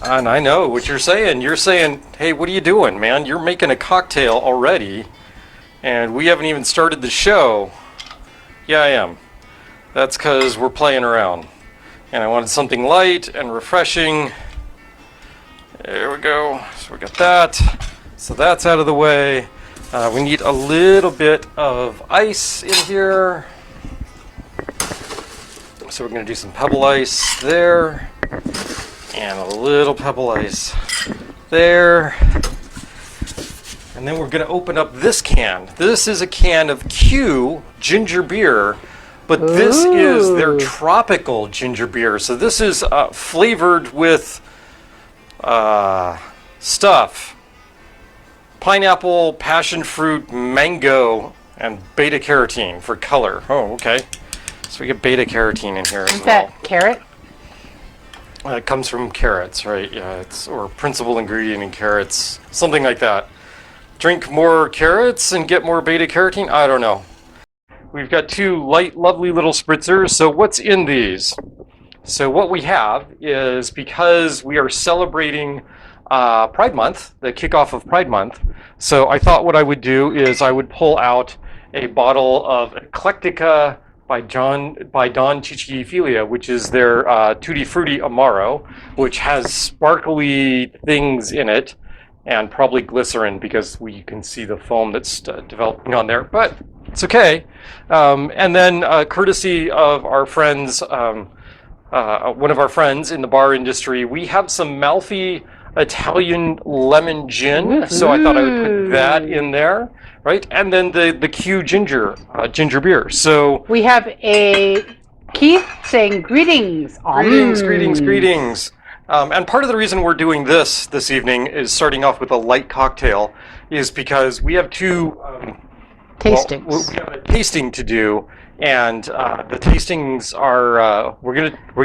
And I know what you're saying. You're saying, hey, what are you doing, man? You're making a cocktail already, and we haven't even started the show. Yeah, I am. That's because we're playing around. And I wanted something light and refreshing. There we go. So we got that. So that's out of the way. We need a little bit of ice in here. So we're going to do some pebble ice there. And a little pebble ice there. And then we're going to open up this can. This is a can of Q ginger beer, but this is their tropical ginger beer. So this is flavored with stuff. Pineapple, passion fruit, mango, and beta carotene for color. Oh, okay. So we get beta carotene in here as well. Is that carrot? It comes from carrots, right? Yeah, it's or principal ingredient in carrots, something like that. Drink more carrots and get more beta carotene? I don't know. We've got two light, lovely little spritzers. So what's in these? So what we have is, because we are celebrating Pride Month, the kickoff of Pride Month, so I thought what I would do is I would pull out a bottle of Eclectica by Don Chichiphilia, which is their Tutti Frutti Amaro, which has sparkly things in it, and probably glycerin because we can see the foam that's developing on there, but it's okay. And then courtesy of our friends, one of our friends in the bar industry, we have some Malfi Italian lemon gin, so I thought I would put that in there. Right, and then the Q ginger beer. So we have a Keith saying greetings. Greetings. And part of the reason we're doing this evening is starting off with a light cocktail, is because we have two tastings. Well, we have a tasting to do, and the tastings are we're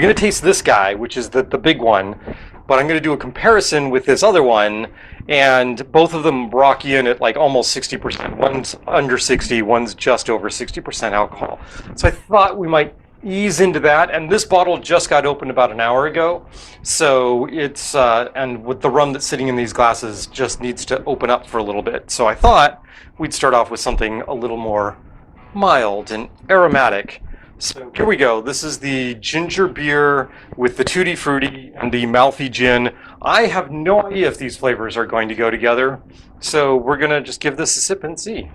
gonna taste this guy, which is the big one, but I'm gonna do a comparison with this other one. And both of them rock in at like almost 60%. One's under 60, one's just over 60% alcohol. So I thought we might ease into that. And this bottle just got opened about an hour ago. So it's, and with the rum that's sitting in these glasses, just needs to open up for a little bit. So I thought we'd start off with something a little more mild and aromatic. So here we go. This is the ginger beer with the Tutti Frutti and the Malfi gin. I have no idea if these flavors are going to go together, so we're going to just give this a sip and see.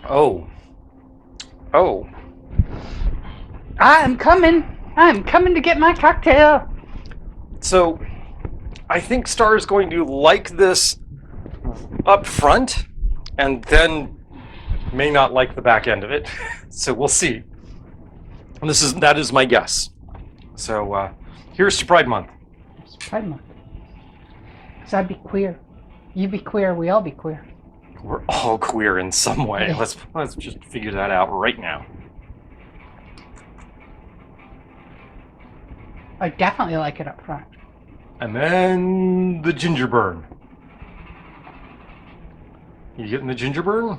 Oh. I'm coming to get my cocktail. So I think Star is going to like this up front, and then may not like the back end of it. So we'll see. And that is my guess. So here's to Pride Month. It's Pride Month. Because I'd be queer. You be queer, we all be queer. We're all queer in some way. Let's just figure that out right now. I definitely like it up front. And then the ginger burn. You getting the ginger burn?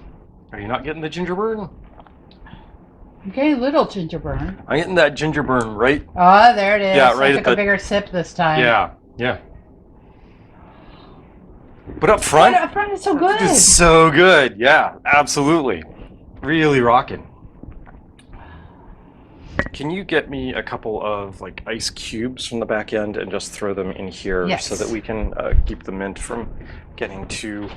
Are you not getting the ginger burn? I'm getting a little ginger burn. I'm getting that ginger burn right. Oh, there it is. Yeah, right. I took a bigger sip this time. Yeah. But up front? Up front is so good. It's so good. Yeah, absolutely. Really rocking. Can you get me a couple of like ice cubes from the back end and just throw them in here, yes, so that we can keep the mint from getting too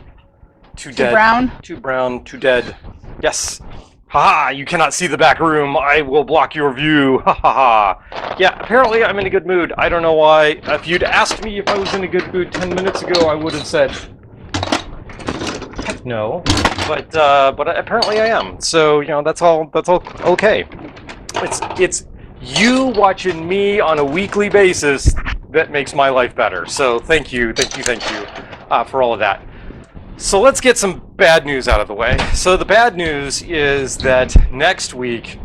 brown? Too brown, too dead. Yes. Ha! You cannot see the back room. I will block your view. Ha ha ha. Yeah, apparently I'm in a good mood. I don't know why. If you'd asked me if I was in a good mood 10 minutes ago, I would have said no. But apparently I am. So, you know, that's all okay. It's you watching me on a weekly basis that makes my life better. So thank you for all of that. So let's get some bad news out of the way. So the bad news is that next week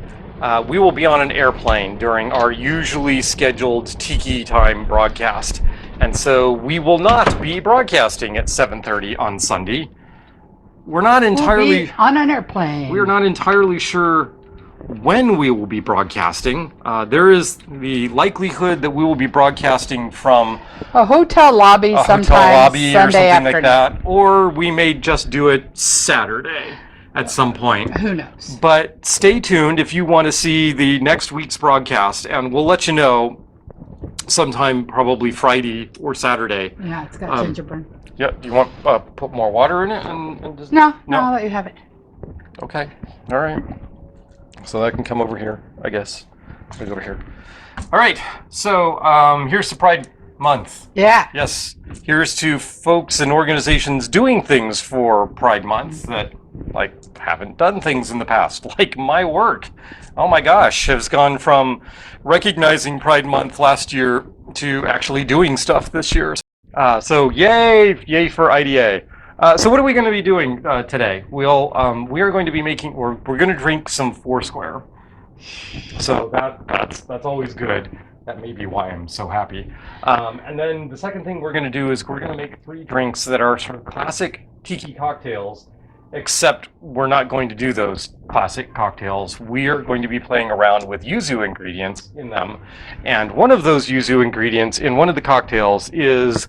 we will be on an airplane during our usually scheduled Tiki Time broadcast. And so we will not be broadcasting at 7:30 on Sunday. We'll be on an airplane. We're not entirely sure when we will be broadcasting. There is the likelihood that we will be broadcasting from A hotel lobby a sometime hotel lobby or Sunday something afternoon. like that, or we may just do it Saturday at some point. Who knows? But stay tuned if you want to see the next week's broadcast, and we'll let you know sometime probably Friday or Saturday. Yeah, it's got gingerbread. Yeah, do you want put more water in it? And just... No, I'll let you have it. Okay, all right. So that can come over here, I guess. Let me go over here. All right, so here's the Pride Month. Yeah. Yes, here's to folks and organizations doing things for Pride Month that haven't done things in the past, like my work. Oh my gosh, has gone from recognizing Pride Month last year to actually doing stuff this year. So yay for IDA. So what are we going to be doing today? We are going to be making, we're going to drink some Foursquare. So that's always good. That may be why I'm so happy. And then the second thing we're going to do is we're going to make 3 drinks that are sort of classic tiki cocktails, except we're not going to do those classic cocktails. We are going to be playing around with Yuzu ingredients in them. And one of those Yuzu ingredients in one of the cocktails is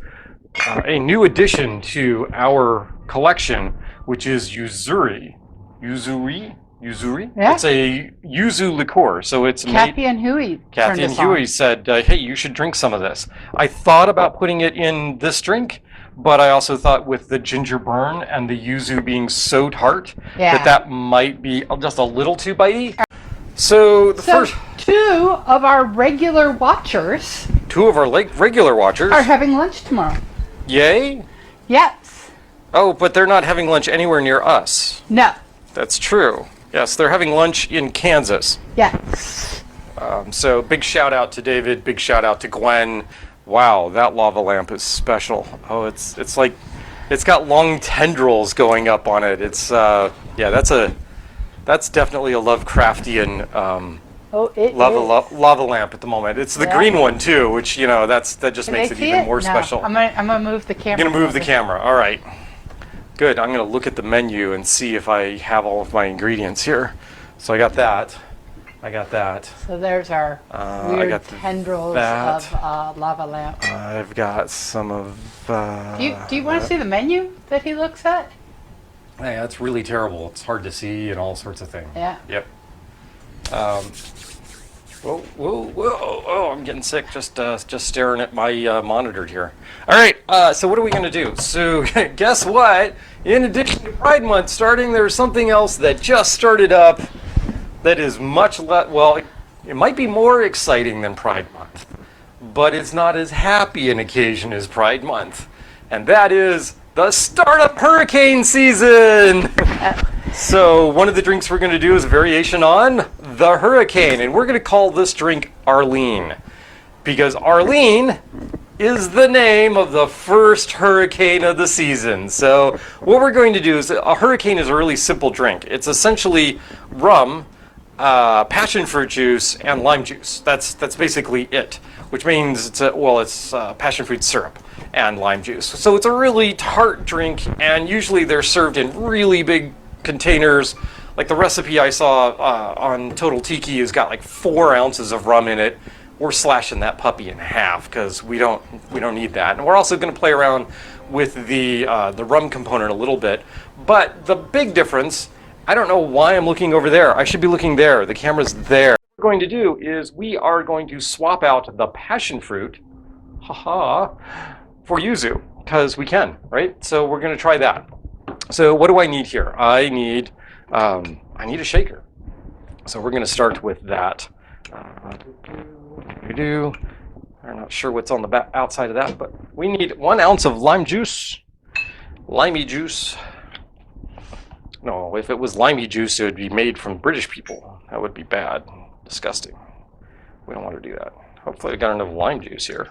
a new addition to our collection, which is Yuzuri. Yuzuri? Yeah. It's a Yuzu liqueur, so it's Kathy and Huey. Kathy and Huey said, hey, you should drink some of this. I thought about putting it in this drink, but I also thought with the ginger burn and the Yuzu being so tart, that might be just a little too bitey. So first... 2 of our regular watchers... 2 of our regular watchers... are having lunch tomorrow. Yay? Yes. Oh, but they're not having lunch anywhere near us. No. That's true. Yes, they're having lunch in Kansas. Yes. So big shout out to David, big shout out to Gwen. Wow, that lava lamp is special. Oh, it's like, it's got long tendrils going up on it. It's, that's definitely a Lovecraftian lava lamp at the moment. It's the green one too, which, that just makes it even more special. I'm gonna move the camera. You're gonna move the camera, all right. Good, I'm gonna look at the menu and see if I have all of my ingredients here. So I got that. So there's our weird tendrils of lava lamp. I've got some of... Do you want to see the menu that he looks at? Hey, that's really terrible. It's hard to see and all sorts of things. Yeah. Yep. Whoa, oh, I'm getting sick just staring at my monitor here. All right, so what are we going to do? So guess what? In addition to Pride Month starting, there's something else that just started up that is much less, well, it might be more exciting than Pride Month, but it's not as happy an occasion as Pride Month, and that is the startup hurricane season. So one of the drinks we're going to do is a variation on the hurricane, and we're going to call this drink Arlene, because Arlene is the name of the first hurricane of the season. So what we're going to do is, a hurricane is a really simple drink. It's essentially rum, passion fruit juice, and lime juice. That's basically it, which means it's passion fruit syrup and lime juice. So it's a really tart drink, and usually they're served in really big containers. Like the recipe I saw on Total Tiki has got like 4 ounces of rum in it. We're slashing that puppy in half because we don't need that. And we're also going to play around with the rum component a little bit. But the big difference, I don't know why I'm looking over there. I should be looking there. The camera's there. What we're going to do is we are going to swap out the passion fruit, for Yuzu, because we can, right? So we're going to try that. So what do I need here? I need a shaker. So we're going to start with that. I'm not sure what's on the outside of that, but we need 1 ounce of lime juice. Limey juice. No, if it was limey juice, it would be made from British people. That would be bad. Disgusting. We don't want to do that. Hopefully I got enough lime juice here.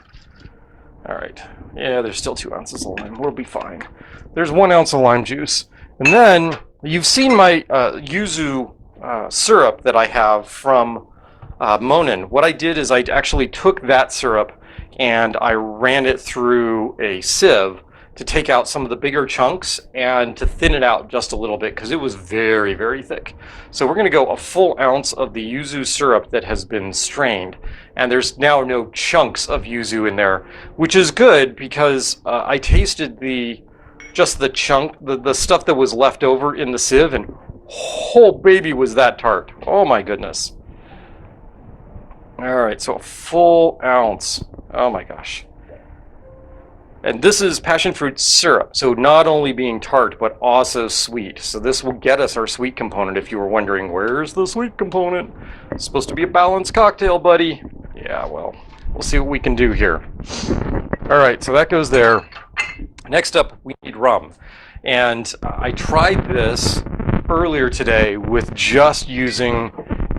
All right. Yeah, there's still 2 ounces of lime. We'll be fine. There's 1 ounce of lime juice. And then you've seen my Yuzu syrup that I have from Monin. What I did is I actually took that syrup and I ran it through a sieve to take out some of the bigger chunks and to thin it out just a little bit because it was very, very thick. So we're going to go a full ounce of the yuzu syrup that has been strained. And there's now no chunks of yuzu in there, which is good because I tasted just the chunk, the stuff that was left over in the sieve, and oh baby was that tart. Oh my goodness. All right, so a full ounce. Oh my gosh. And this is passion fruit syrup, so not only being tart, but also sweet. So this will get us our sweet component if you were wondering, where's the sweet component? It's supposed to be a balanced cocktail, buddy. Yeah, well, we'll see what we can do here. All right, so that goes there. Next up, we need rum. And I tried this earlier today with just using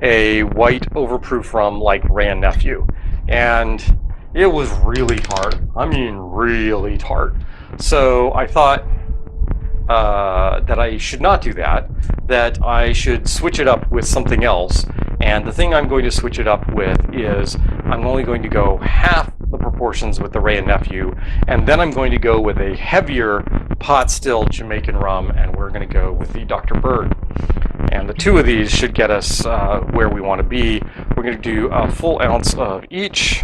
a white overproof rum like Ray and Nephew. And it was really tart. I mean, really tart. So I thought that I should not do that, that I should switch it up with something else. And the thing I'm going to switch it up with is I'm only going to go half the proportions with the Ray and Nephew, and then I'm going to go with a heavier pot still Jamaican rum, and we're going to go with the Dr. Bird. And the two of these should get us where we want to be. We're going to do a full ounce of each.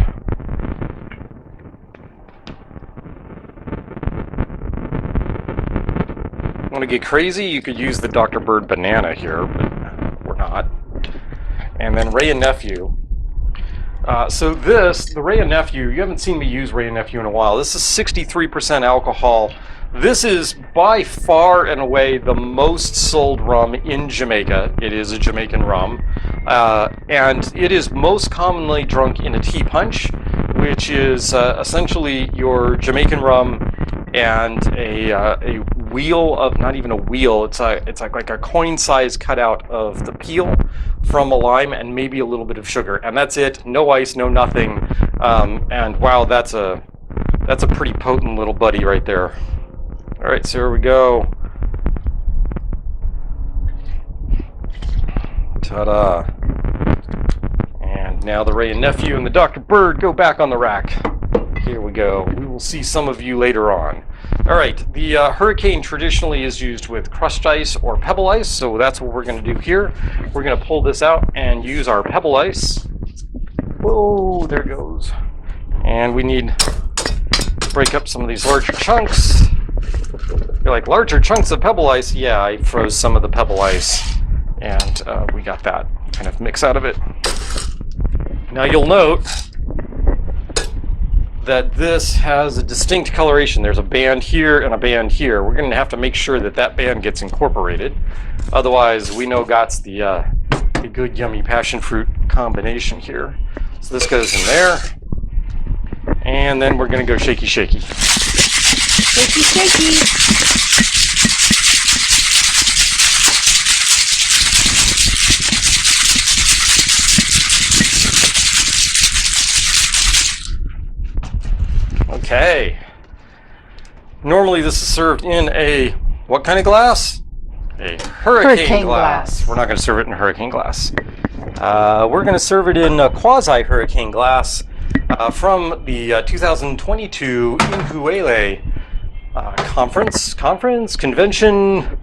Want to get crazy, you could use the Dr. Bird banana here, but we're not. And then Ray and Nephew. So the Ray and Nephew, you haven't seen me use Ray and Nephew in a while. This is 63% alcohol. This is by far and away the most sold rum in Jamaica. It is a Jamaican rum. And it is most commonly drunk in a tea punch, which is essentially your Jamaican rum and a wheel of, not even a wheel, it's like a coin-sized cutout of the peel from a lime and maybe a little bit of sugar, and that's it. No ice, no nothing. And wow, that's a pretty potent little buddy right there. All right, so here we go. Ta-da! And now the Ray and Nephew and the Dr. Bird go back on the rack. Here we go. We will see some of you later on. All right, the Hurricane traditionally is used with crushed ice or pebble ice, so that's what we're going to do here. We're going to pull this out and use our pebble ice. Whoa, there it goes. And we need to break up some of these larger chunks. You're like, larger chunks of pebble ice? Yeah, I froze some of the pebble ice, and we got that kind of mix out of it. Now you'll note that this has a distinct coloration. There's a band here and a band here. We're going to have to make sure that that band gets incorporated. Otherwise, we know got's the good yummy passion fruit combination here. So this goes in there. And then we're going to go shaky, shaky. Shaky, shaky. Okay. Normally this is served in a, what kind of glass? A hurricane glass. We're not going to serve it in a hurricane glass. We're going to serve it in a quasi-hurricane glass from the 2022 Inhuele convention,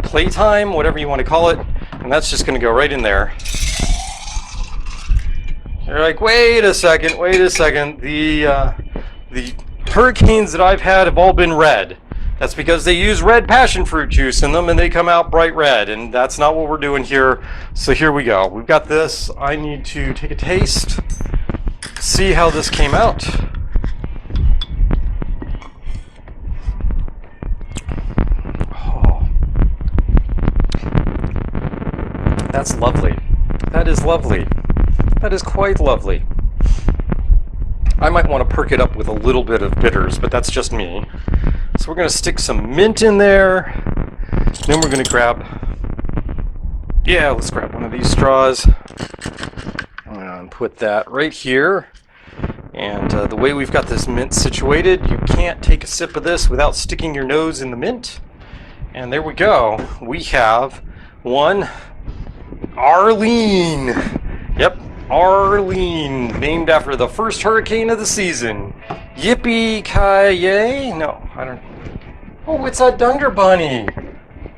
playtime, whatever you want to call it. And that's just going to go right in there. You're like, wait a second. The hurricanes that I've had have all been red. That's because they use red passion fruit juice in them and they come out bright red, and that's not what we're doing here. So here we go. We've got this. I need to take a taste, see how this came out. Oh. That's lovely. That is lovely. That is quite lovely. I might want to perk it up with a little bit of bitters, but that's just me. So we're going to stick some mint in there. Then we're going to grab, let's grab one of these straws and put that right here. And the way we've got this mint situated, you can't take a sip of this without sticking your nose in the mint. And there we go. We have one Arlene. Yep. Arlene, named after the first hurricane of the season. Yippee-ki-yay? No, I don't. Oh, it's a Dunder Bunny.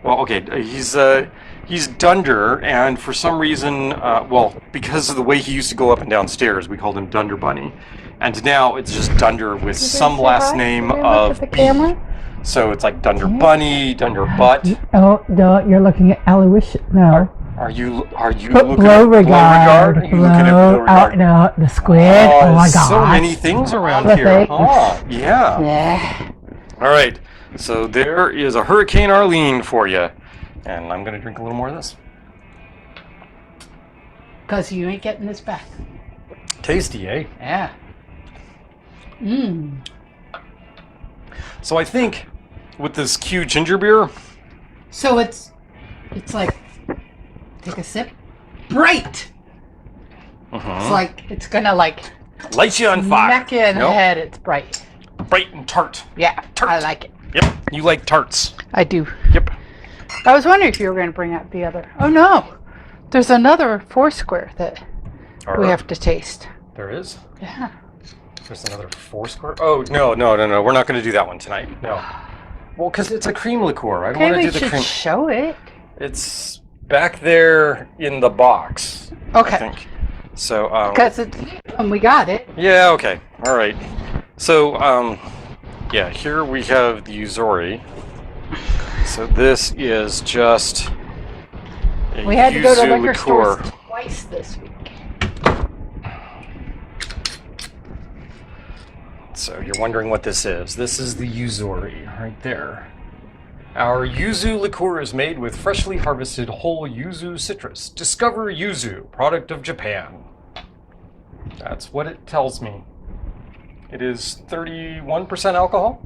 Well, okay, he's Dunder, and for some reason, well, because of the way he used to go up and down stairs, we called him Dunder Bunny. And now it's just Dunder with some last name of the B. camera? So it's like Dunder Bunny, Dunder Butt. Oh, no, you're looking at Aloysius. No. Are you looking Beauregard. at Beauregard? Are you looking at Beauregard? No, the squid. Oh my god. So many things around here. Huh? Yeah. Yeah. All right. So there is a Hurricane Arlene for you. And I'm going to drink a little more of this. Because you ain't getting this back. Tasty, eh? Yeah. Mmm. So I think with this Q ginger beer... So it's like, take a sip. Bright! It's like, it's going to like... Light you on fire. Smack you in the head. It's bright. Bright and tart. Yeah, Tart. I like it. Yep, you like tarts. I do. Yep. I was wondering if you were going to bring out the other. Oh no, there's another Foursquare that we have to taste. There is? Yeah. There's another Foursquare? Oh, no. We're not going to do that one tonight. No. Well, because it's a cream liqueur. I don't want to do the cream. Show it. It's back there in the box. Okay. I think. So, because we got it. Yeah, okay. All right. So, yeah, here we have the Uzori. So this is just a We had to go to Yuzu liquor liqueur. stores twice this week. So you're wondering what this is. This is the Uzori right there. Our Yuzu liqueur is made with freshly harvested whole Yuzu citrus. Discover Yuzu, product of Japan. That's what it tells me. It is 31% alcohol.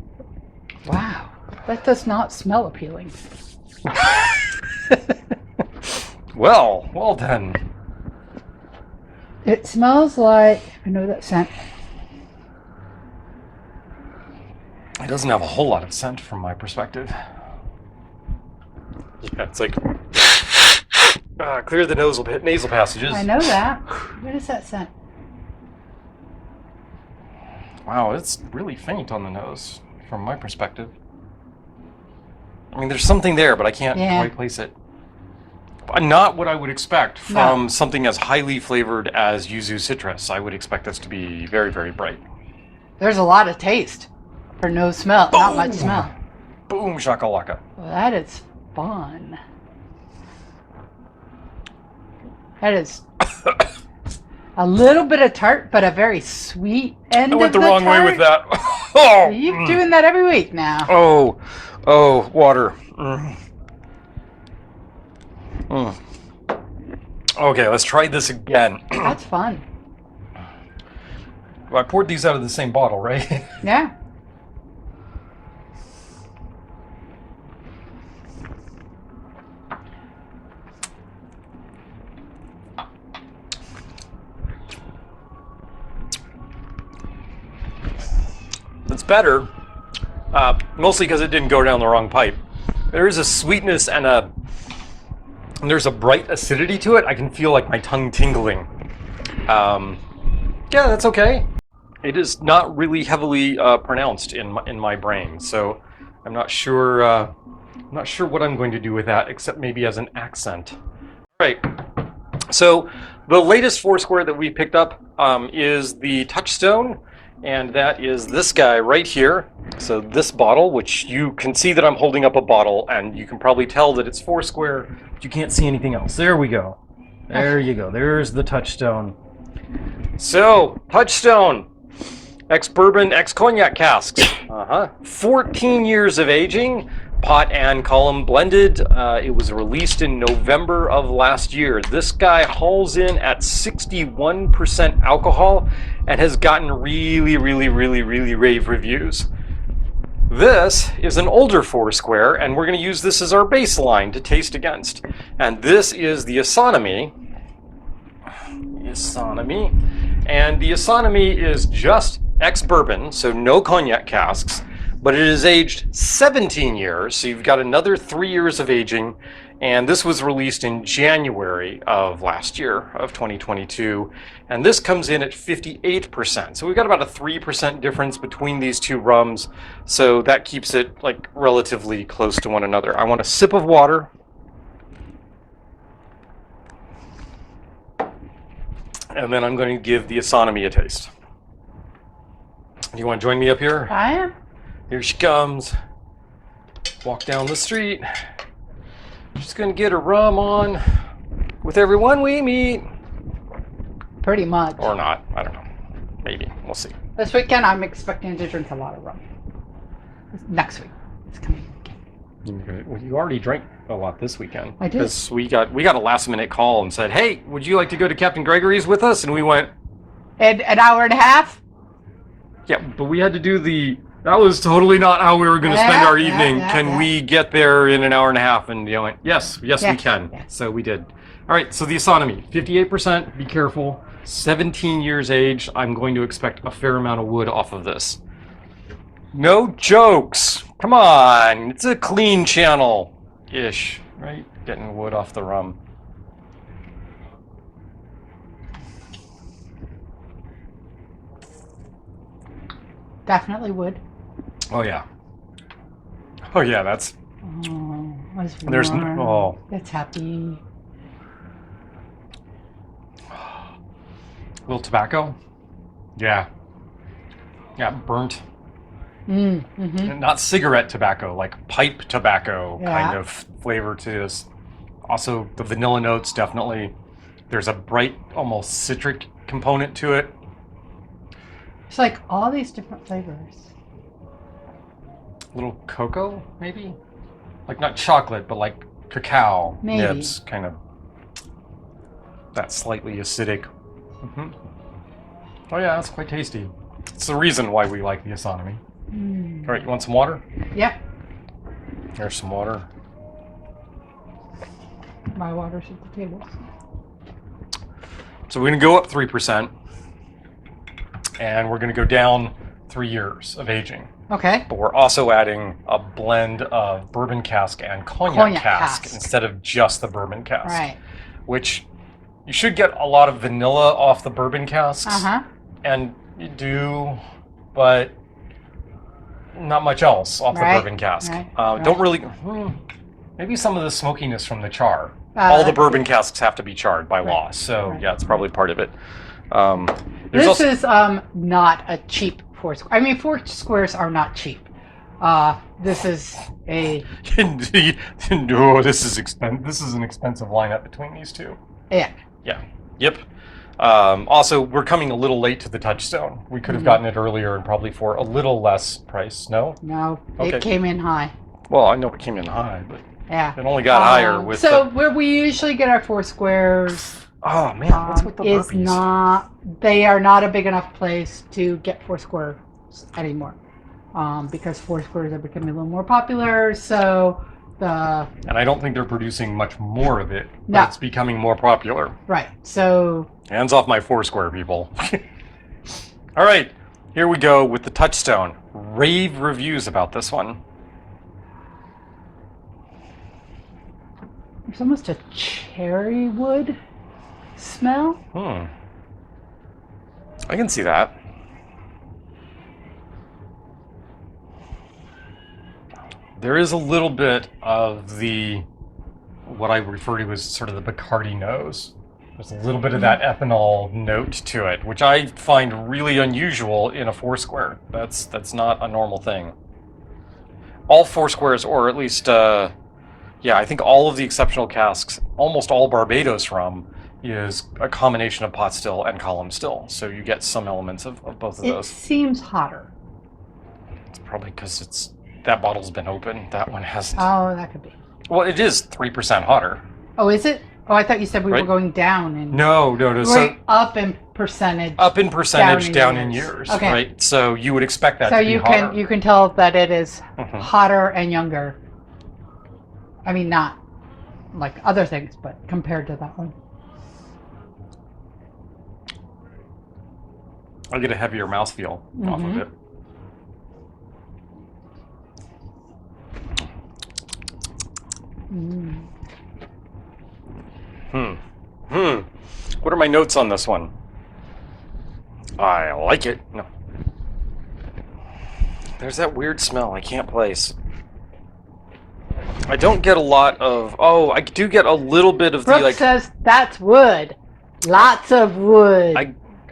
Wow, that does not smell appealing. Well then. It smells like, I know that scent. It doesn't have a whole lot of scent from my perspective. Yeah, it's like clear the nasal passages. I know that. What is that scent? Wow, it's really faint on the nose from my perspective. I mean, there's something there, but I can't quite place it. Not what I would expect from something as highly flavored as Yuzu citrus. I would expect this to be very, very bright. There's a lot of taste for no smell, not much smell. Boom shakalaka. Well, that is fun. That is a little bit of tart, but a very sweet end of the tart. I went the wrong way with that. Oh, you're doing that every week now. Oh, water. Okay, let's try this again. That's fun. I poured these out of the same bottle, right? Yeah. It's better, mostly because it didn't go down the wrong pipe. There is a sweetness and there's a bright acidity to it. I can feel like my tongue tingling. Yeah, that's okay. It is not really heavily pronounced in my brain, so I'm not sure. What I'm going to do with that, except maybe as an accent. All right. So the latest Foursquare that we picked up is the Touchstone. And that is this guy right here. So this bottle, which you can see that I'm holding up a bottle, and you can probably tell that it's Foursquare, but you can't see anything else. There we go. There you go. There's the Touchstone. So, Touchstone. Ex-bourbon, ex-cognac casks. 14 years of aging. Pot and column blended. It was released in November of last year. This guy hauls in at 61% alcohol and has gotten really rave reviews. This is an older Foursquare, and we're going to use this as our baseline to taste against. And this is the Isonomy. And the Isonomy is just ex-bourbon, so no cognac casks. But it is aged 17 years, so you've got another 3 years of aging. And this was released in January of last year, of 2022. And this comes in at 58%. So we've got about a 3% difference between these two rums. So that keeps it like relatively close to one another. I want a sip of water. And then I'm going to give the Isonomy a taste. Do you want to join me up here? I am. Here she comes. Walk down the street. Just gonna get a rum on with everyone we meet. Pretty much. Or not. I don't know. Maybe. We'll see. This weekend, I'm expecting to drink a lot of rum. Next week, it's coming. Well, you already drank a lot this weekend. I did. Because we got a last minute call and said, "Hey, would you like to go to Captain Gregory's with us?" And we went. And an hour and a half. Yeah, but we had to do the. That was totally not how we were going to spend our evening. Can we get there in an hour and a half? And you went, yes, we can. Yes. So we did. All right, so the Isonomy, 58%, be careful. 17 years age, I'm going to expect a fair amount of wood off of this. No jokes. Come on, it's a clean channel-ish, right? Getting wood off the rum. Definitely would. Oh yeah. Oh yeah, that's. Oh, that's there's warm. oh. That's happy. Little tobacco. Yeah. Yeah, burnt. Mm-hmm. Not cigarette tobacco, like pipe tobacco kind Yeah. of flavor to this. Also, the vanilla notes definitely. There's a bright, almost citric component to it. It's like all these different flavors. Little cocoa, maybe? Like not chocolate, but like cacao Maybe. nibs, kind of. That slightly acidic. Oh yeah, that's quite tasty. It's the reason why we like the Isonomy. All right, you want some water? Yep. There's some water. My water's at the table. So we're going to go up 3%, and we're going to go down 3 years of aging. Okay. But we're also adding a blend of bourbon cask and cognac cask instead of just the bourbon cask. Right. Which you should get a lot of vanilla off the bourbon casks. Uh-huh. And you do, but not much else off the bourbon cask. Right. Don't really. Maybe some of the smokiness from the char. All the bourbon casks have to be charred by law, so yeah, it's probably part of it. This is not a cheap Foursquare. I mean, Foursquares are not cheap. This is a. No, this is This is an expensive lineup between these two. Yeah. Yeah. Yep. Also, we're coming a little late to the Touchstone. We could have gotten it earlier and probably for a little less price. No? No, Okay. it came in high. Well, I know it came in high, but Yeah. it only got higher with. So where we usually get our Foursquares. Oh man, what's with the is burpees? not. They are not a big enough place to get Foursquare anymore, because Foursquares are becoming a little more popular. So and I don't think they're producing much more of it. No. But it's becoming more popular. Right. So Hands off my Foursquare, people. All right, here we go with the Touchstone. Rave reviews about this one. there's almost a cherry wood smell. I can see that. There is a little bit of what I refer to as sort of the Bacardi nose. There's a little bit of that ethanol note to it, which I find really unusual in a Foursquare. That's not a normal thing. All Foursquares, or at least, I think all of the exceptional casks, almost all Barbados rum, is a combination of pot still and column still. So you get some elements of both of It those. seems hotter. It's probably because that bottle's been open. That one hasn't. Oh, that could be. Well, it is 3% hotter. Oh, is it? Oh, I thought you said we were Right. going down in. No. We're So up in percentage. up in percentage, down in years. years. Okay. Right. So you would expect that So to be hotter. you can tell that it is Mhm. hotter and younger. I mean, not like other things, but compared to that one. I get a heavier mouthfeel off of it. What are my notes on this one? I like it. No. There's that weird smell I can't place. I don't get a lot of... Oh, I do get a little bit of Brooke the, like... says that's wood. Lots of wood.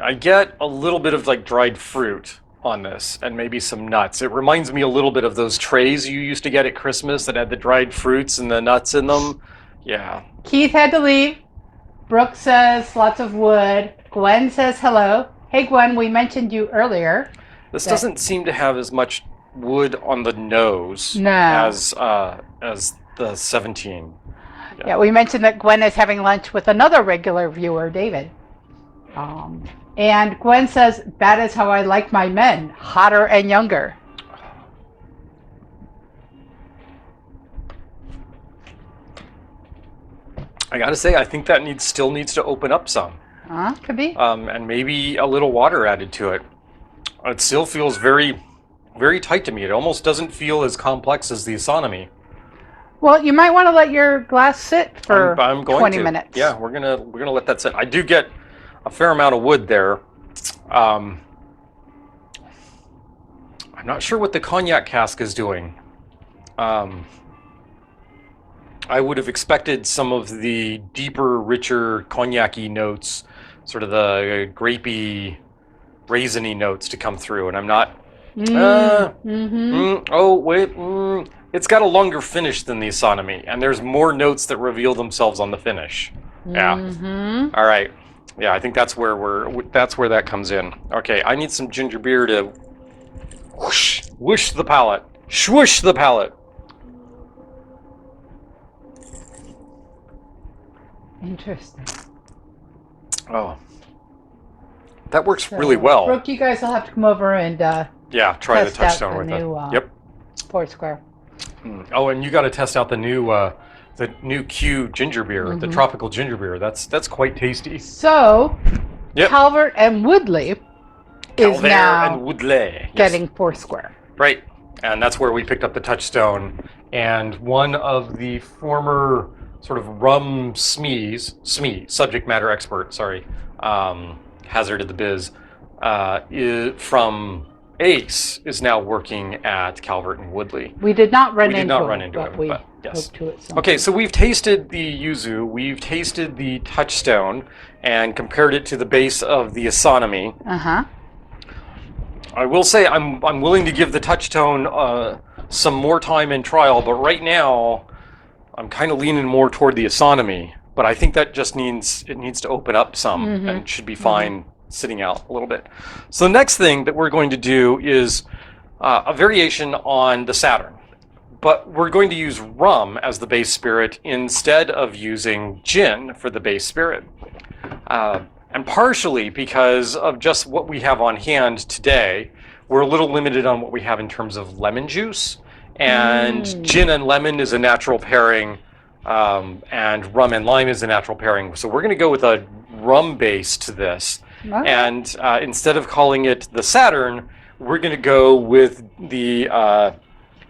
I get a little bit of, like, dried fruit on this, and maybe some nuts. It reminds me a little bit of those trays you used to get at Christmas that had the dried fruits and the nuts in them. Yeah. Keith had to leave. Brooke says lots of wood. Gwen says hello. Hey, Gwen, we mentioned you earlier. This doesn't seem to have as much wood on the nose as the 17. Yeah, we mentioned that Gwen is having lunch with another regular viewer, David. And Gwen says, that is how I like my men, hotter and younger. I gotta say, I think that still needs to open up some. Could be. And maybe a little water added to it. It still feels very, very tight to me. It almost doesn't feel as complex as the Isonomy. Well, you might want to let your glass sit for I'm going 20 to. minutes. Yeah, we're gonna let that sit. I do get a fair amount of wood there. I'm not sure what the cognac cask is doing. I would have expected some of the deeper, richer cognac-y notes, sort of the grapey, raisiny notes to come through, and I'm not... oh, wait. It's got a longer finish than the Isonomy, and there's more notes that reveal themselves on the finish. Yeah. All right. Yeah, I think that's where that comes in. Okay, I need some ginger beer to whoosh the palate. Swoosh the palate. Interesting. Oh. That works really well. Brooke, you guys will have to come over and yeah, try the test Touchstone out with the new, it. Yep. Foursquare. Oh, and you got to test out the new Q ginger beer, the tropical ginger beer. That's quite tasty. So, Yep. Calvert and Woodley is now getting Foursquare. Right, and that's where we picked up the Touchstone. And one of the former sort of rum subject matter expert, hazard of the biz, from Ace is now working at Calvert and Woodley. We did not run into it, but yes. hope to at some Okay, point. so we've tasted the Yuzu, we've tasted the Touchstone, and compared it to the base of the Isonomy. I will say I'm willing to give the Touchstone some more time in trial, but right now I'm kind of leaning more toward the Isonomy. But I think that just needs to open up some and should be fine sitting out a little bit. So the next thing that we're going to do is a variation on the Saturn. But we're going to use rum as the base spirit instead of using gin for the base spirit. And partially because of just what we have on hand today, we're a little limited on what we have in terms of lemon juice. And gin and lemon is a natural pairing, and rum and lime is a natural pairing. So we're going to go with a rum base to this. And instead of calling it the Saturn, we're going to go with the...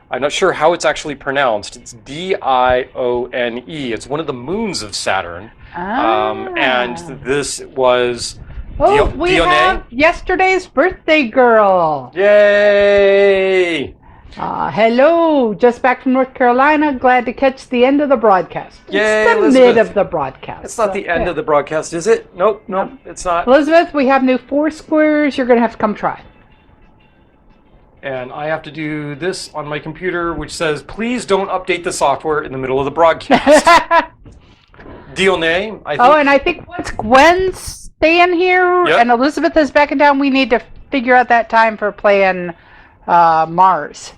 I'm not sure how it's actually pronounced. It's Dione. It's one of the moons of Saturn. And this was we have yesterday's birthday girl. Yay! Hello, just back from North Carolina. Glad to catch the end of the broadcast. Yay, it's the Elizabeth. mid of the broadcast. It's not the end of the broadcast, is it? Nope, it's not. Elizabeth, we have new Foursquares. You're going to have to come try. And I have to do this on my computer, which says, please don't update the software in the middle of the broadcast. Dione, I think. Oh, and I think once Gwen's staying here and Elizabeth is backing down, we need to figure out that time for playing Mars.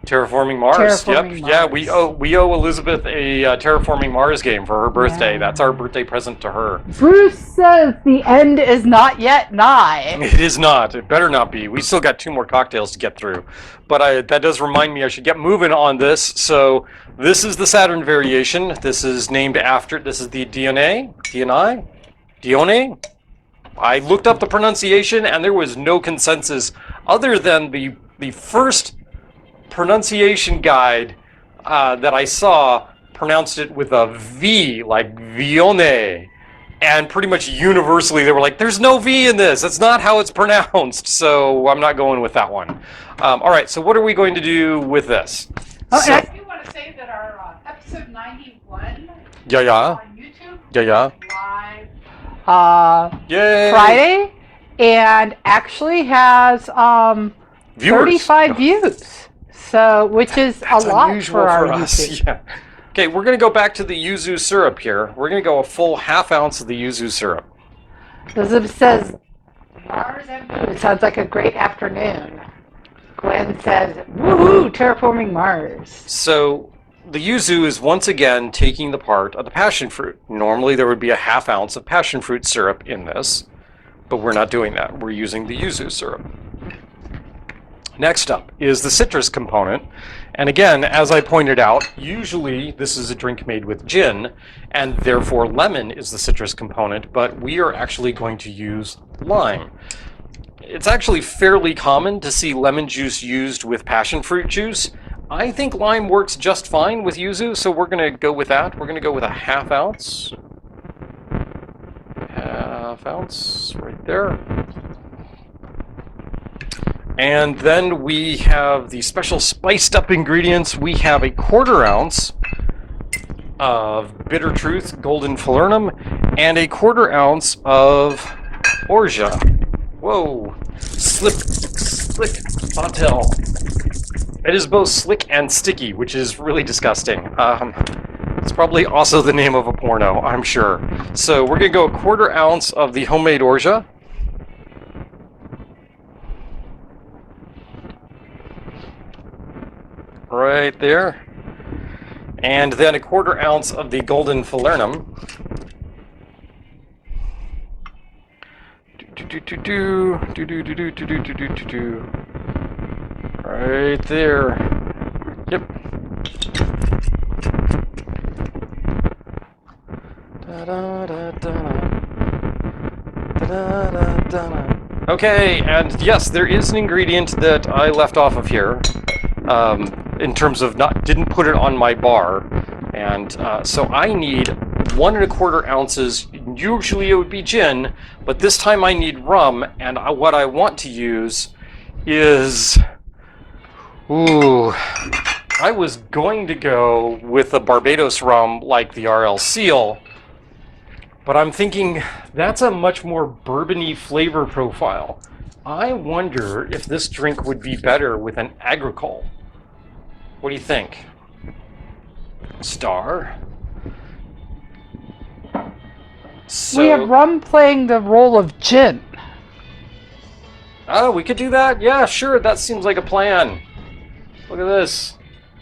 Terraforming Mars. Mars. Yeah, we owe Elizabeth a Terraforming Mars game for her birthday. Yeah. That's our birthday present to her. Bruce says the end is not yet nigh. It is not. It better not be. We still got 2 more cocktails to get through. But that does remind me I should get moving on this. So this is the Saturn variation. This is named after, this is the Dione. I looked up the pronunciation and there was no consensus other than the first pronunciation guide that I saw pronounced it with a V, like Dione. And pretty much universally, they were like, there's no V in this. That's not how it's pronounced. So I'm not going with that one. All right, so what are we going to do with this? Oh, So, and I do want to say that our episode 91 yeah. on YouTube Yeah. live Yay. Friday, and actually has Viewers. 35 views. So, which is That's a lot unusual for our us. YouTube. Yeah. Okay, we're going to go back to the yuzu syrup here. We're going to go a full ½ ounce of the yuzu syrup. Elizabeth says, Mars and Moon sounds like a great afternoon. Gwen says, woohoo, terraforming Mars. So the yuzu is once again taking the part of the passion fruit. Normally there would be a ½ ounce of passion fruit syrup in this, but we're not doing that. We're using the yuzu syrup. Next up is the citrus component. And again, as I pointed out, usually this is a drink made with gin, and therefore lemon is the citrus component, but we are actually going to use lime. It's actually fairly common to see lemon juice used with passion fruit juice. I think lime works just fine with yuzu, so we're going to go with that. We're going to go with a ½ ounce. ½ ounce right there. And then we have the special spiced up ingredients. We have a ½ ounce of Bitter Truth Golden Falernum and a ½ ounce of Orgeat. Whoa, slick Patel. It is both slick and sticky, which is really disgusting. It's probably also the name of a porno, I'm sure. So we're gonna go a ½ ounce of the homemade Orgeat. Right there. And then a ½ ounce of the Golden Falernum. Right there. Yep. Okay, and yes, there is an ingredient that I left off of here. In terms of didn't put it on my bar, and so I need 1¼ ounces. Usually it would be gin, but this time I need rum, and what I want to use is, I was going to go with a Barbados rum like the RL Seal, but I'm thinking that's a much more bourbony flavor profile. I wonder if this drink would be better with an agricole. What do you think? Star? So, We have rum playing the role of gin. oh, we could do that? Yeah, sure, that seems like a plan. Look at this.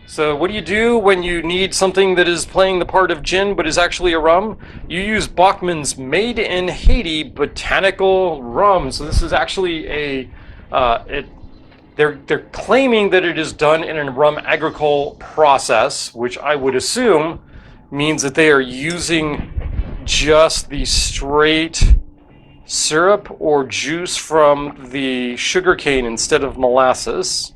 So what do you do when you need something that is playing the part of gin but is actually a rum? You use Bachman's Made in Haiti Botanical Rum. So this is actually a... They're claiming that it is done in a rum agricole process, which I would assume means that they are using just the straight syrup or juice from the sugarcane instead of molasses.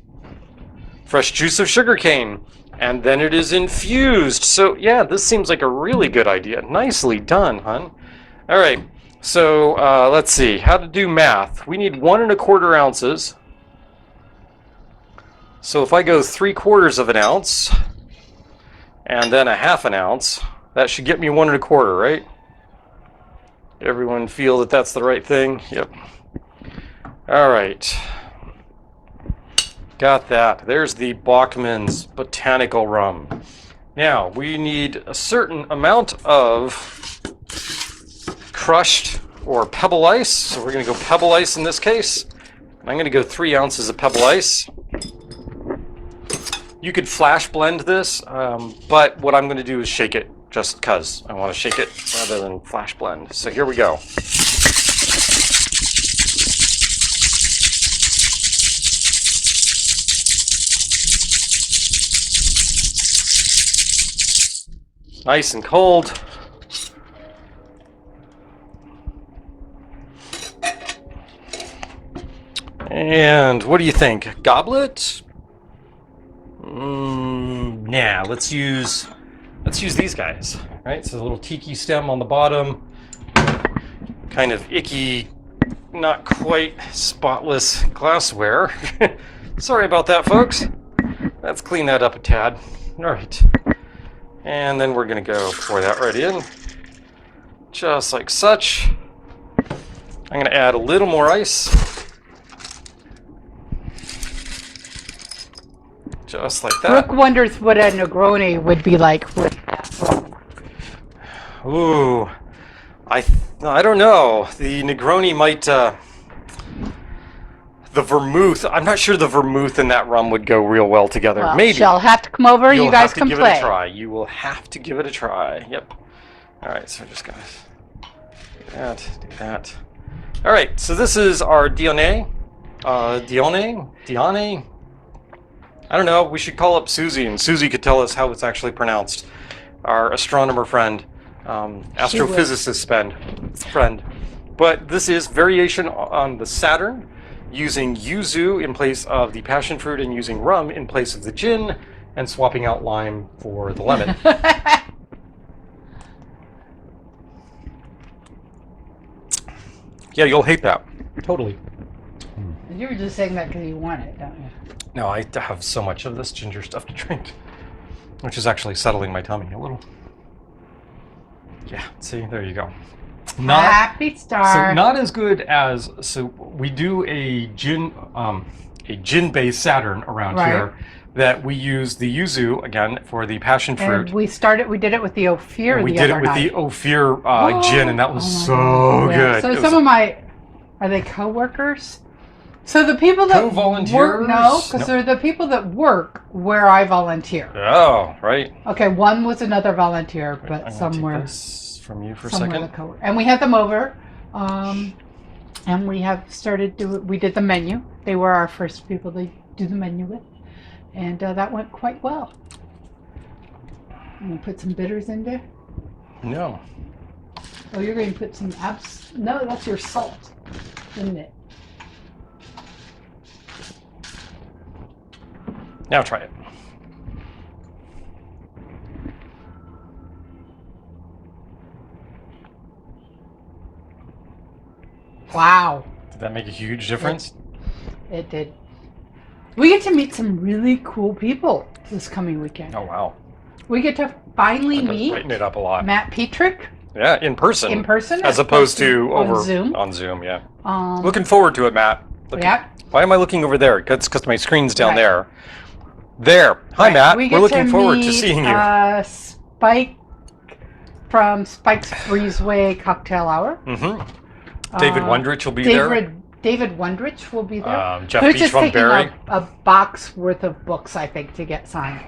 Fresh juice of sugarcane, and then it is infused. So yeah, this seems like a really good idea. Nicely done, hon. All right, so let's see how to do math. We need 1¼ ounces. So if I go 3/4 ounce and then a ½ ounce, that should get me 1¼ right? Everyone feel that that's the right thing? Yep. All right. Got that. There's the Bachman's Botanical Rum. Now, we need a certain amount of crushed or pebble ice. So we're going to go pebble ice in this case. I'm going to go 3 ounces of pebble ice. You could flash blend this, but what I'm going to do is shake it just because I want to shake it rather than flash blend. So here we go. Nice and cold. And what do you think? Goblet? Nah, let's use let's use these guys, right? So the little tiki stem on the bottom, kind of icky, not quite spotless glassware. Sorry about that, folks. Let's clean that up a tad. All right. And then we're gonna go pour that right in, just like such. I'm gonna add a little more ice. Just like that. Brooke wonders what a Negroni would be like with that. Ooh, I don't know. The Negroni might, the vermouth. I'm not sure the vermouth and that rum would go real well together. Well, Maybe. she'll have to come over. You guys can give play. it a try. You will have to give it a try. Yep. All right. So we're just gonna do that. All right. So this is our Dione. Dione. I don't know. We should call up Susie, and Susie could tell us how it's actually pronounced. Our astronomer friend, astrophysicist friend. But this is variation on the Saturn, using Yuzu in place of the passion fruit and using rum in place of the gin, and swapping out lime for the lemon. Yeah, you'll hate that. Totally. You were just saying that because you want it, don't you? No, I have so much of this ginger stuff to drink, which is actually settling my tummy a little. Yeah, see, there you go. Happy star. So not as good as, so we do a gin-based Saturn around here that we use the Yuzu, again, for the passion fruit. And we did it with the Ophir and we did it with the Ophir gin, and that was so good. So some of my, are they co-workers? So the people that co-volunteers? No, because they're the people that work where I volunteer. Oh, right. Okay, one was another volunteer, but I'm somewhere. Take this from you for a somewhere second. And we had them over, and we have started we did the menu. They were our first people to do the menu with, and that went quite well. I'm gonna put some bitters in there. No. Oh, you're going to put some no, that's your salt, isn't it? Now try it. Wow. Did that make a huge difference? It did. We get to meet some really cool people this coming weekend. Oh, wow. We get to finally meet Brighten it up a lot. Matt Petrick. Yeah, in person. In person. As opposed to over on Zoom. On Zoom, yeah. Looking forward to it, Matt. Why am I looking over there? Because my screen's down there. There. Hi, Matt. We're looking forward to seeing you. Spike from Spike's Breezeway Cocktail Hour. Mm-hmm. David Wondrich will be there. David Wondrich will be there. Jeff Who's Beach just from taking Barry. a box worth of books, I think, to get signed.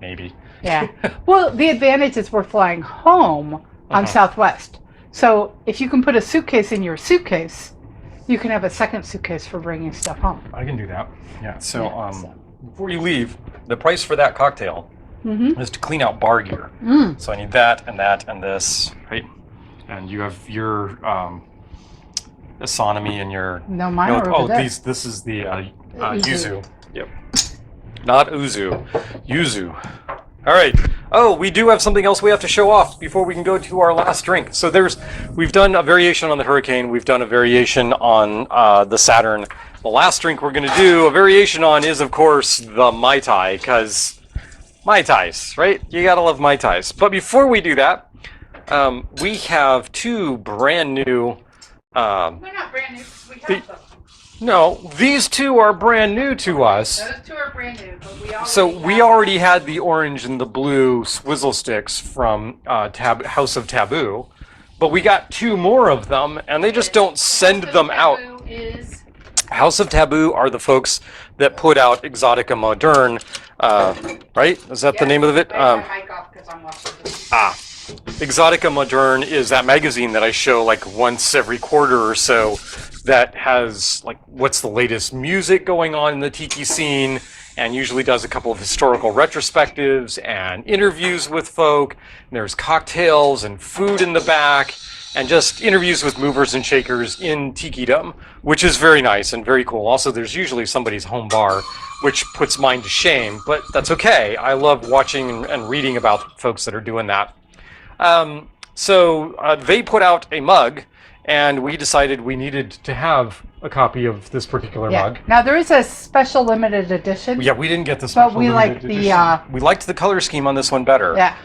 Maybe. Yeah. Well, the advantage is we're flying home on Southwest. So if you can put a suitcase in your suitcase, you can have a second suitcase for bringing stuff home. I can do that. Yeah. So, before you leave, the price for that cocktail is to clean out bar gear. So I need that and this, right? And you have your Isonomy and your. No, mine are over there. This is the Yuzu. Yep. Not Uzu. Yuzu. All right. Oh, we do have something else we have to show off before we can go to our last drink. So we've done a variation on the Hurricane. We've done a variation on the Saturn. The last drink we're going to do a variation on is, of course, the Mai Tai, because Mai Tais, right? You got to love Mai Tais. But before we do that, we have two brand new... They're not brand new. We have them. No, these two are brand new to us. Those two are brand new, but we already had the orange and the blue swizzle sticks from House of Taboo, but we got two more of them, and they just don't send them out. House of Taboo are the folks that put out Exotica Moderne, right? Is that the name of it? Exotica Moderne is that magazine that I show like once every quarter or so that has like what's the latest music going on in the tiki scene and usually does a couple of historical retrospectives and interviews with folk. And there's cocktails and food in the back, and just interviews with movers and shakers in Tikidom, which is very nice and very cool. Also, there's usually somebody's home bar, which puts mine to shame, but that's okay. I love watching and reading about folks that are doing that. So they put out a mug, and we decided we needed to have a copy of this particular mug. Now there is a special limited edition. Yeah, we didn't get the special limited edition. We liked the color scheme on this one better. Yeah.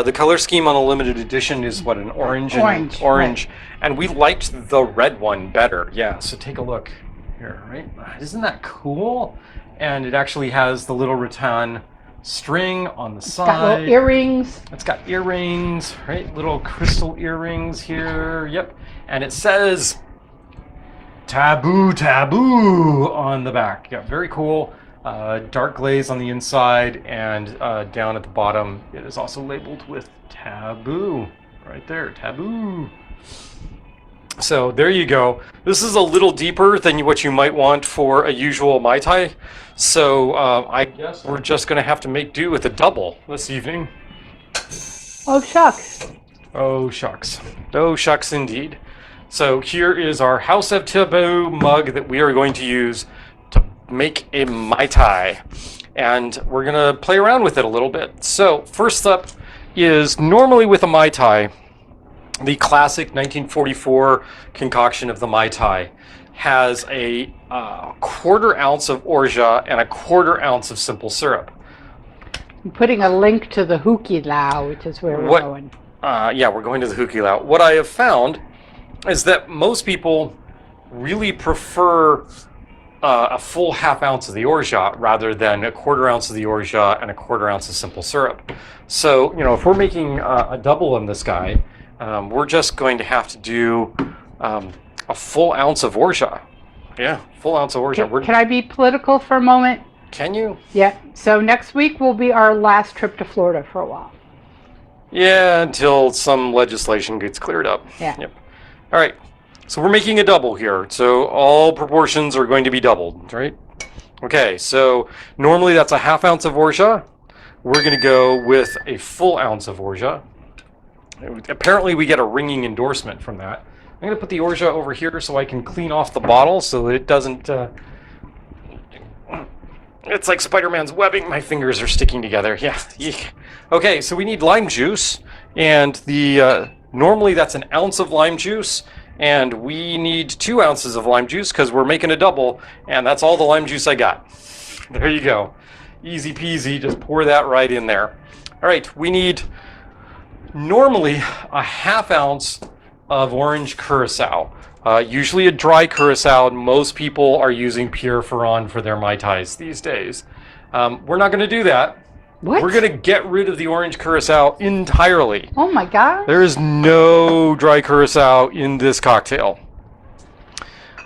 The color scheme on the limited edition is what, an orange? Orange. Right. And we liked the red one better. Yeah, so take a look here, right? Isn't that cool? And it actually has the little rattan string on the side. Got little earrings. It's got earrings, right? Little crystal earrings here. Yep. And it says taboo, taboo on the back. Yeah, very cool. Dark glaze on the inside, and down at the bottom it is also labeled with taboo. Right there, taboo. So there you go. This is a little deeper than what you might want for a usual Mai Tai. So I guess we're just going to have to make do with a double this evening. Oh, shucks. Oh, shucks. Oh, shucks indeed. So here is our House of Taboo mug that we are going to use to make a Mai Tai. And we're going to play around with it a little bit. So first up is, normally with a Mai Tai, the classic 1944 concoction of the Mai Tai has a quarter ounce of orgeat and a quarter ounce of simple syrup. I'm putting a link to the Huki Lao, which is where we're going. Yeah, we're going to the Huki Lao. What I have found is that most people really prefer a full half ounce of the orgeat rather than a quarter ounce of the orgeat and a quarter ounce of simple syrup. So, you know, if we're making a double on this guy, we're just going to have to do a full ounce of orgeat. Yeah, full ounce of orgeat. Can I be political for a moment? Can you? Yeah. So next week will be our last trip to Florida for a while. Yeah, until some legislation gets cleared up. Yeah. Yep. All right. So we're making a double here. So all proportions are going to be doubled, right? Okay. So normally that's a half ounce of orgeat. We're going to go with a full ounce of orgeat. Apparently we get a ringing endorsement from that. I'm going to put the orgeat over here so I can clean off the bottle so that it doesn't... It's like Spider-Man's webbing. My fingers are sticking together. Yeah. Eek. Okay, so we need lime juice. And the normally that's an ounce of lime juice. And we need 2 ounces of lime juice because we're making a double. And that's all the lime juice I got. There you go. Easy peasy. Just pour that right in there. All right, we need... normally a half ounce of orange curacao. Usually a dry curacao. Most people are using Pierre Ferrand for their Mai Tais these days. We're not going to do that. What? We're going to get rid of the orange curacao entirely. Oh my God. There is no dry curacao in this cocktail.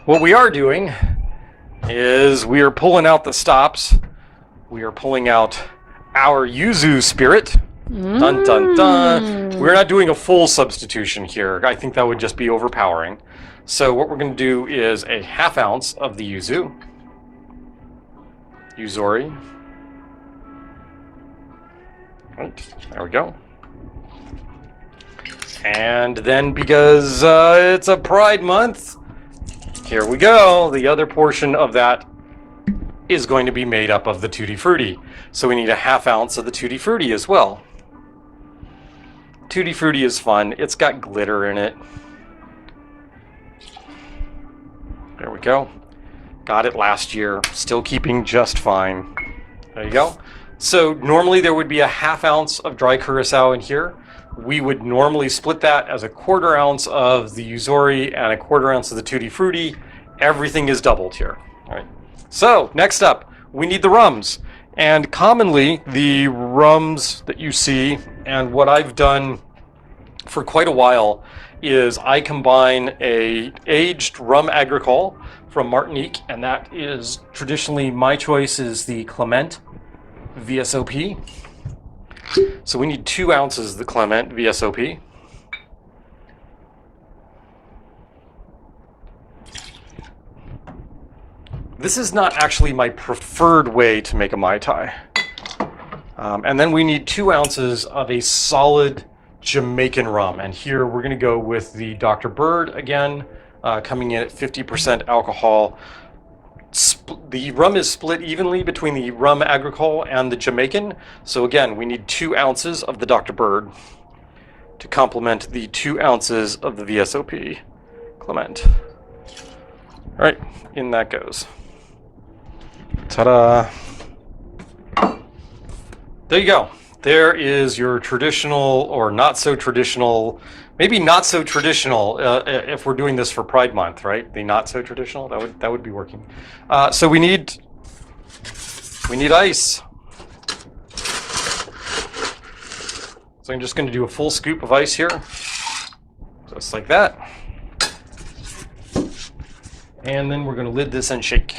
What we are doing is we are pulling out the stops. We are pulling out our Yuzu spirit. Dun, dun, dun. We're not doing a full substitution here. I think that would just be overpowering. So what we're going to do is a half ounce of the Yuzu. Yuzori. Right, there we go. And then because it's a Pride Month, here we go. The other portion of that is going to be made up of the Tutti Frutti. So we need a half ounce of the Tutti Frutti as well. Tutti Frutti is fun. It's got glitter in it. There we go. Got it last year. Still keeping just fine. There you go. So normally there would be a half ounce of dry curacao in here. We would normally split that as a quarter ounce of the Yuzori and a quarter ounce of the Tutti Frutti. Everything is doubled here. All right. So next up, we need the rums. And commonly, the rums that you see, and what I've done for quite a while, is I combine a aged rum agricole from Martinique, and that is traditionally, my choice is the Clement VSOP. So we need 2 ounces of the Clement VSOP. This is not actually my preferred way to make a Mai Tai. And then we need 2 ounces of a solid Jamaican rum. And here we're going to go with the Dr. Bird again, coming in at 50% alcohol. The rum is split evenly between the rum agricole and the Jamaican. So again, we need 2 ounces of the Dr. Bird to complement the 2 ounces of the VSOP Clement. All right, in that goes. Ta-da! There you go. There is your traditional or not so traditional, maybe not so traditional if we're doing this for Pride Month, right? The not so traditional, that would be working. So we need ice. So I'm just going to do a full scoop of ice here, just like that. And then we're going to lid this and shake.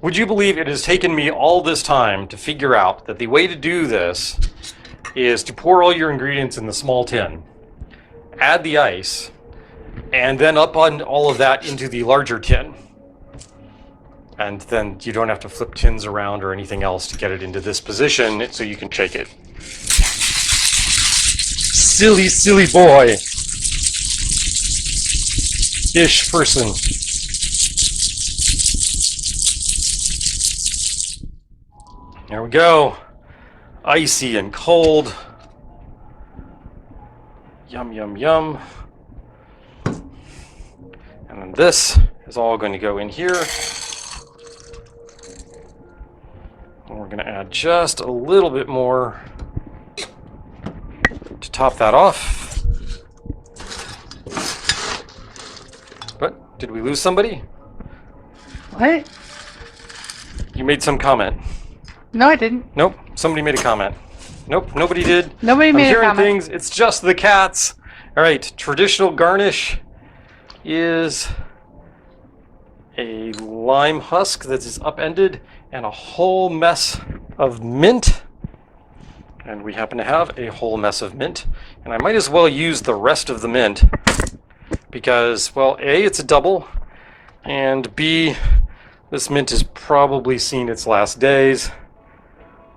Would you believe it has taken me all this time to figure out that the way to do this is to pour all your ingredients in the small tin, add the ice, and then up on all of that into the larger tin. And then you don't have to flip tins around or anything else to get it into this position so you can shake it. Silly, silly boy. Ish person. There we go. Icy and cold. Yum, yum, yum. And then this is all going to go in here. And we're going to add just a little bit more to top that off. What? Did we lose somebody? What? You made some comment. No, I didn't. Nope. Somebody made a comment. Nope. Nobody did. Nobody made a I'm hearing comment. things. It's just the cats. All right. Traditional garnish is a lime husk that is upended and a whole mess of mint. And we happen to have a whole mess of mint. And I might as well use the rest of the mint because, well, A, it's a double, and B, this mint has probably seen its last days.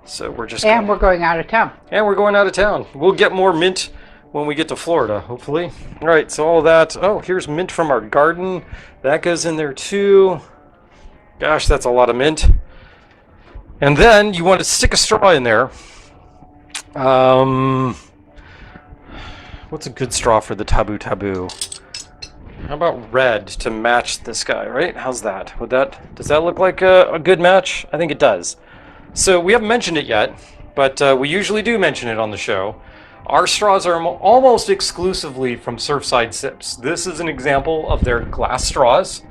So we're just we're going out of town. And we're going out of town. We'll get more mint when we get to Florida, hopefully. All right, so all that. Oh, here's mint from our garden. That goes in there too. Gosh, that's a lot of mint. And then you want to stick a straw in there. What's a good straw for the taboo? How about red to match this guy, right? How's that? Does that look like a good match? I think it does. So we haven't mentioned it yet, but we usually do mention it on the show. Our straws are almost exclusively from Surfside Sips. This is an example of their glass straws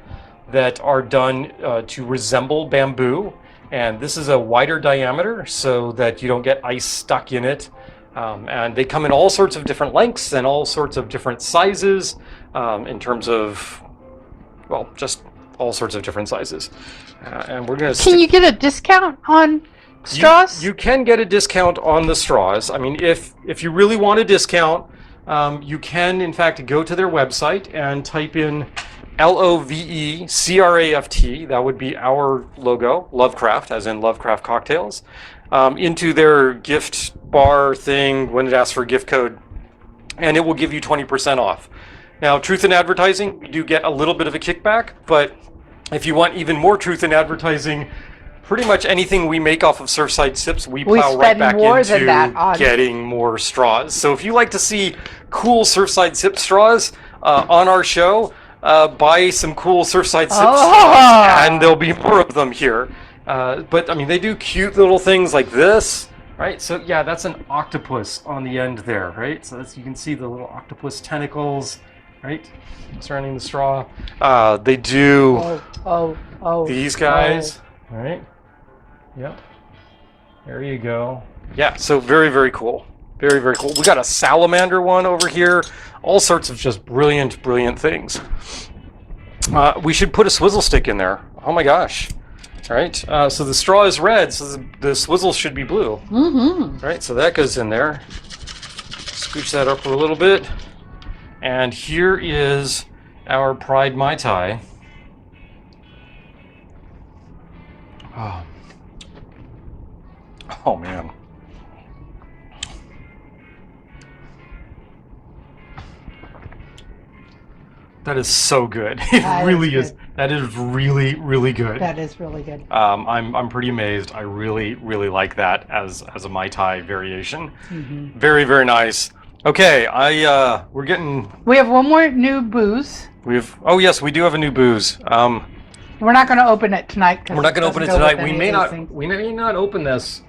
that are done to resemble bamboo. And this is a wider diameter so that you don't get ice stuck in it. And they come in all sorts of different lengths and all sorts of different sizes in terms of, well, just all sorts of different sizes. And we're going to. Can you get a discount on straws? You can get a discount on the straws. I mean, if you really want a discount, you can in fact go to their website and type in LOVECRAFT. That would be our logo, Lovecraft, as in Lovecraft Cocktails, into their gift bar thing when it asks for a gift code, and it will give you 20% off. Now, truth in advertising, we do get a little bit of a kickback, but if you want even more truth in advertising, pretty much anything we make off of Surfside Sips, we plow right back into getting more straws. So if you like to see cool Surfside Sip straws on our show, buy some cool Surfside Sip straws, and there'll be more of them here. But I mean, they do cute little things like this, right? So yeah, that's an octopus on the end there, right? So that's, you can see the little octopus tentacles, right, surrounding the straw. They do these guys, right? Yep. There you go. Yeah, so very, very cool. Very, very cool. We got a salamander one over here. All sorts of just brilliant, brilliant things. We should put a swizzle stick in there. Oh my gosh. All right. So the straw is red, so the swizzle should be blue. Mm-hmm. Right, so that goes in there. Scooch that up a little bit. And here is our Pride Mai Tai. Oh, oh man. That is so good. It That really is is. That is really, really good. That is really good. I'm pretty amazed. I really, really like that as a Mai Tai variation. Mm-hmm. Very, very nice. Okay, we're getting. We have one more new booze. Oh yes, we do have a new booze. We're not going to open it tonight because We're not going to open it tonight. We may Things. not open this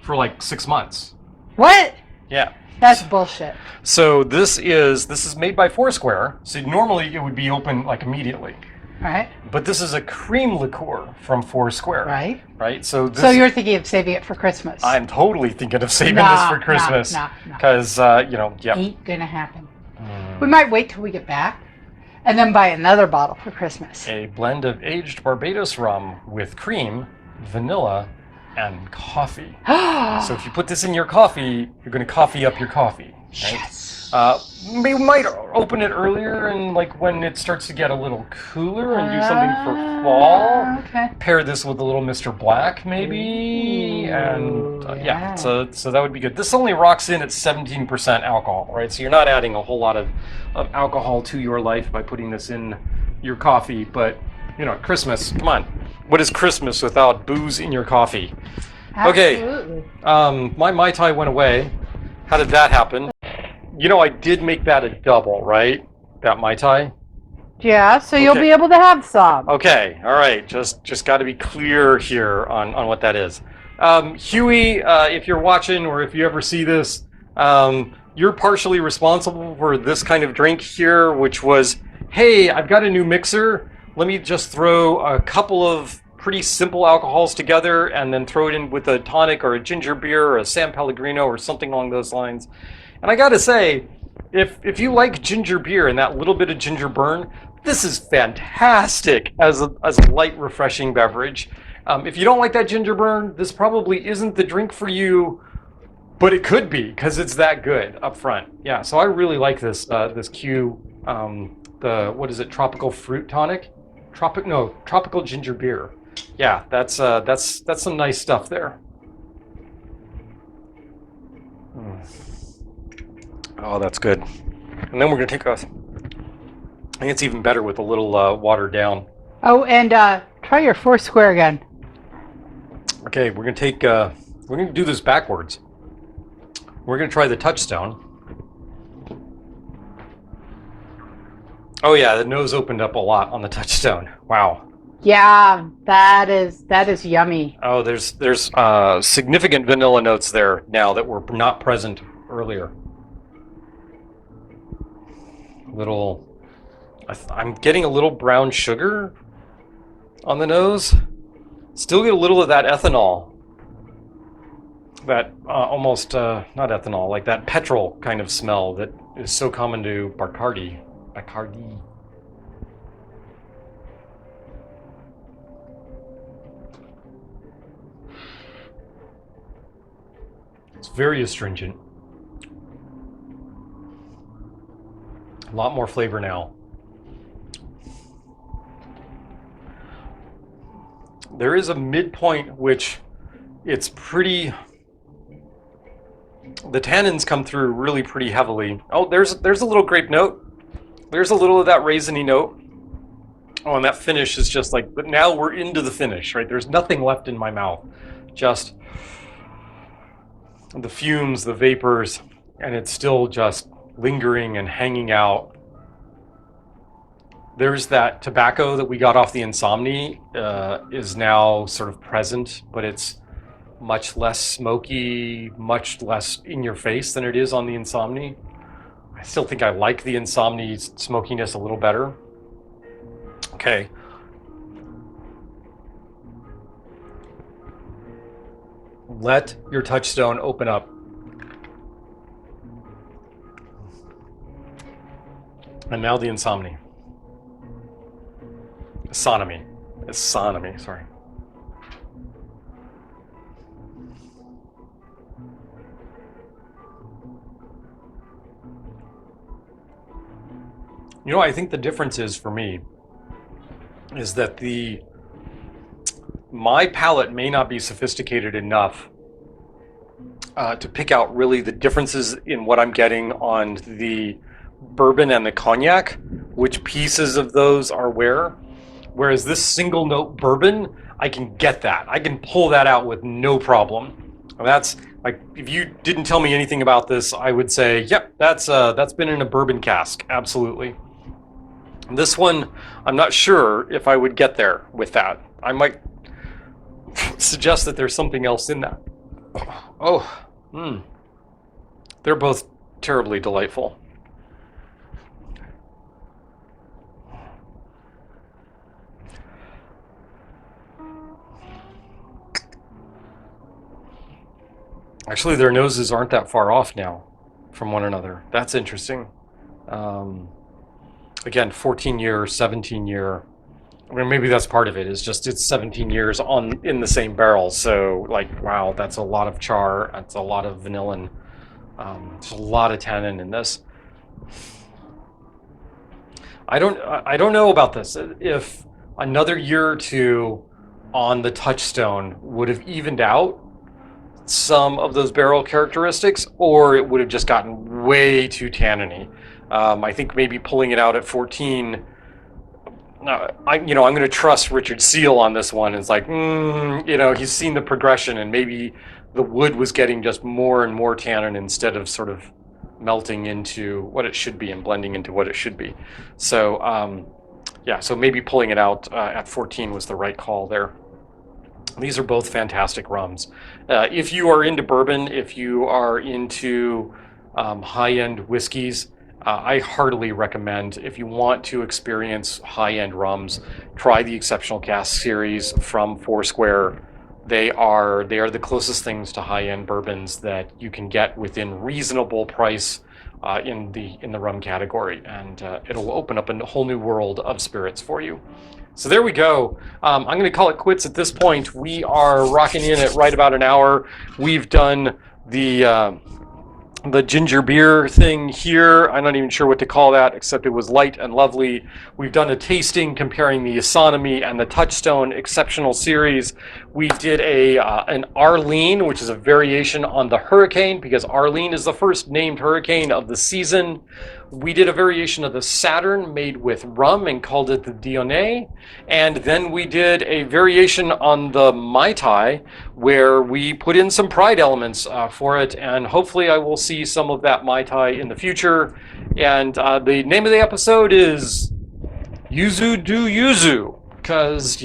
for like 6 months. What? Yeah. That's bullshit. So this is made by Foursquare. So normally it would be open like immediately. Right. But this is a cream liqueur from Foursquare. Right. Right. So you're thinking of saving it for Christmas? I'm totally thinking of saving this for Christmas. Because Ain't gonna happen. We might wait till we get back, and then buy another bottle for Christmas. A blend of aged Barbados rum with cream, vanilla, and coffee. So if you put this in your coffee, you're going to coffee up your coffee. Right? Yes. We might open it earlier and like when it starts to get a little cooler and do something for fall. Okay. Pair this with a little Mr. Black maybe. Ooh, and yeah, so that would be good. This only rocks in at 17% alcohol, right? So you're not adding a whole lot of alcohol to your life by putting this in your coffee, but you know, Christmas, come on. What is Christmas without booze in your coffee? Absolutely. Okay, my Mai Tai went away. How did that happen? You know, I did make that a double, right? That Mai Tai? Yeah, so you'll be able to have some. Okay, all right. Just got to be clear here on what that is. Huey, if you're watching or if you ever see this, you're partially responsible for this kind of drink here, which was, hey, I've got a new mixer. Let me just throw a couple of pretty simple alcohols together and then throw it in with a tonic or a ginger beer or a San Pellegrino or something along those lines. And I gotta say, if you like ginger beer and that little bit of ginger burn, this is fantastic as a light, refreshing beverage. If you don't like that ginger burn, this probably isn't the drink for you, but it could be because it's that good up front. Yeah, so I really like this this Q, what is it? Tropical fruit tonic, tropical ginger beer. Yeah, that's some nice stuff there. Oh, that's good. And then we're gonna take a. I think it's even better with a little watered down. Oh, and try your Foursquare again. Okay, we're gonna take. We're gonna do this backwards. We're gonna try the Touchstone. Oh yeah, the nose opened up a lot on the Touchstone. Wow. Yeah, that is yummy. Oh, there's significant vanilla notes there now that were not present earlier. I'm getting a little brown sugar on the nose. Still get a little of that ethanol. That almost, not ethanol, like that petrol kind of smell that is so common to Bacardi. It's very astringent. A lot more flavor now. There is a midpoint which it's pretty. The tannins come through really pretty heavily. Oh, there's a little grape note. There's a little of that raisiny note. Oh, and that finish is just like. But now we're into the finish, right? There's nothing left in my mouth, just the fumes, the vapors, and it's still just lingering and hanging out. There's that tobacco that we got off the Insomni is now sort of present, but it's much less smoky, much less in your face than it is on the Insomni. I still think I like the Insomni's smokiness a little better. Okay. Let your Touchstone open up. And now the Insomni. Isonomy, sorry. You know, I think the difference is for me is that my palate may not be sophisticated enough to pick out really the differences in what I'm getting on the bourbon and the cognac, which pieces of those are where. Whereas this single note bourbon, I can get that. I can pull that out with no problem. And that's like, if you didn't tell me anything about this, I would say, yep, that's been in a bourbon cask, absolutely. This one, I'm not sure if I would get there with that. I might suggest that there's something else in that. Oh, they're both terribly delightful. Actually, their noses aren't that far off now from one another. That's interesting. Again, 14 year, 17 year. I mean, maybe that's part of it. Is just it's 17 years in the same barrel. So, like, wow, that's a lot of char. That's a lot of vanillin. There's a lot of tannin in this. I don't know about this. If another year or two on the Touchstone would have evened out some of those barrel characteristics, or it would have just gotten way too tanniny. I think maybe pulling it out at 14. I'm going to trust Richard Seal on this one. It's like, he's seen the progression, and maybe the wood was getting just more and more tannin instead of sort of melting into what it should be and blending into what it should be. So, so maybe pulling it out at 14 was the right call there. These are both fantastic rums. If you are into bourbon, if you are into high-end whiskeys, I heartily recommend, if you want to experience high-end rums, try the Exceptional Cask series from Foursquare. They are the closest things to high-end bourbons that you can get within reasonable price in the rum category, and it'll open up a whole new world of spirits for you. So there we go. I'm going to call it quits at this point. We are rocking in at right about an hour. We've done the ginger beer thing here. I'm not even sure what to call that, except it was light and lovely. We've done a tasting comparing the Isonomy and the Touchstone Exceptional Series. We did an Arlene, which is a variation on the Hurricane, because Arlene is the first named hurricane of the season. We did a variation of the Saturn made with rum and called it the Dione. And then we did a variation on the Mai Tai, where we put in some pride elements for it. And hopefully I will see some of that Mai Tai in the future. And the name of the episode is Yuzu do Yuzu, because,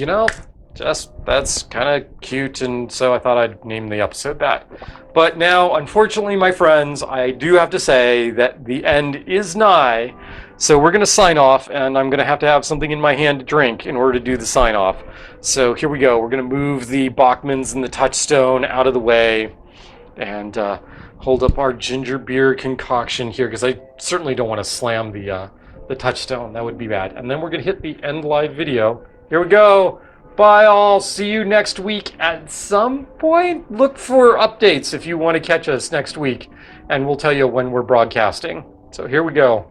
just that's kind of cute, and so I thought I'd name the episode that. But now, unfortunately, my friends, I do have to say that the end is nigh, so we're going to sign off, and I'm going to have something in my hand to drink in order to do the sign off. So here we go. We're going to move the Bachmans and the Touchstone out of the way, and hold up our ginger beer concoction here, because I certainly don't want to slam the Touchstone. That would be bad. And then we're going to hit the end live video. Here we go. Bye all. See you next week at some point. Look for updates if you want to catch us next week, and we'll tell you when we're broadcasting. So here we go.